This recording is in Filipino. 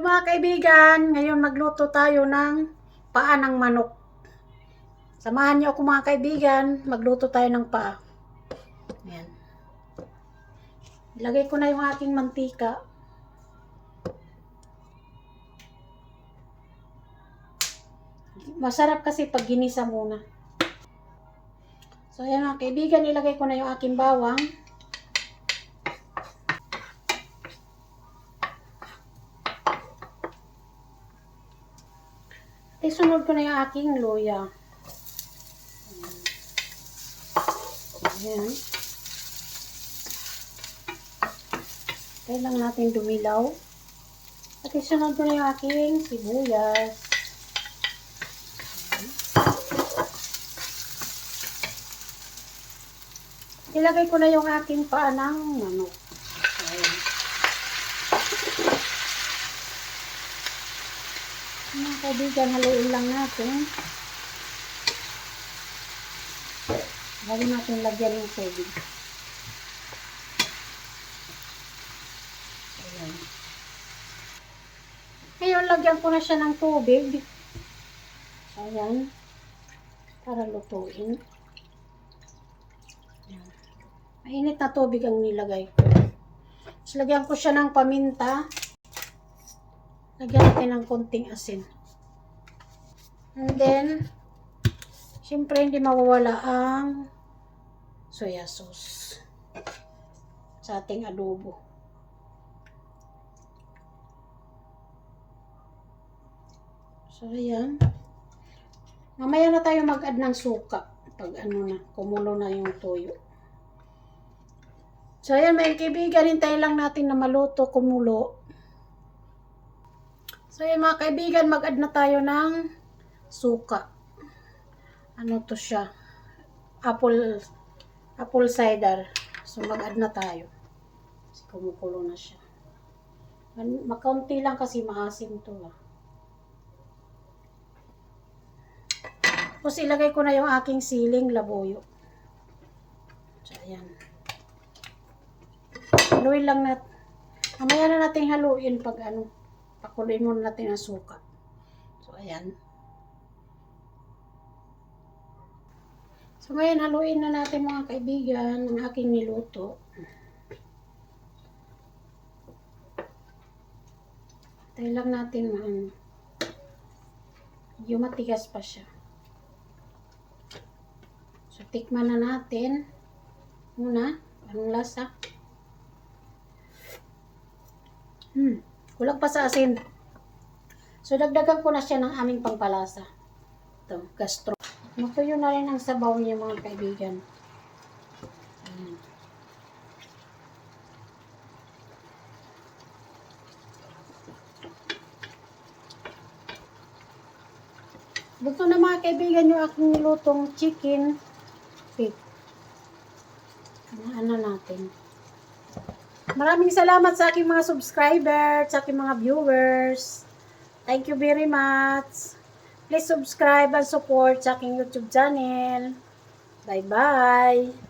Mga kaibigan, ngayon magluto tayo ng paa ng manok. Samahan niyo ako mga kaibigan, magluto tayo ng paa. Ayan. Ilagay ko na yung aking mantika. Masarap kasi pag ginisa muna. So ayan mga kaibigan, ilagay ko na yung aking bawang. Isunod ko na yung aking luya. Ayan. Kaya lang natin dumilaw. At isunod ko na yung aking sibuyas. Ilagay ko na yung aking paa ng manok. Ayan. Mga kaibigan, haluin lang natin. Bago natin lagyan ng tubig. Ayan. Ngayon, lagyan ko na siya ng tubig. Ayan. Para lutuin. Ayan. Mainit na tubig ang nilagay ko. Tapos lagyan ko siya ng paminta. Lagyan natin ng konting asin. And then, syempre hindi mawawala ang soya sauce sa ating adobo. So, ayan. Mamaya na tayo mag-add ng suka pag kumulo na yung toyo. So, ayan mga kaibigan, hintayin lang natin na maluto, kumulo. So, ayan mga kaibigan, mag-add na tayo ng suka. Ano to siya? Apple cider. So, mag-add na tayo. Kasi kumukulo na siya. Makaunti lang kasi maasim to. Tapos, ilagay ko na yung aking siling labuyo. So, ayan. Haluin lang natin. Mamaya na natin haluin pag pakuloyin muna natin ang suka. So, ayan. So, ngayon, haluin na natin mga kaibigan ang aking niluto. Tayo lang natin yung matigas pa siya. So, tikman na natin muna. Anong lasa? Kulang pa sa asin. So, dagdagan ko na siya ng aming pangpalasa. Ito, gastro. Matuyo na rin ang sabaw niya mga kaibigan. Luto na mga kaibigan yung aking nilutong chicken feet. Ano natin. Maraming salamat sa aking mga subscribers, sa aking mga viewers. Thank you very much. Please subscribe and support sa aking YouTube channel. Bye-bye.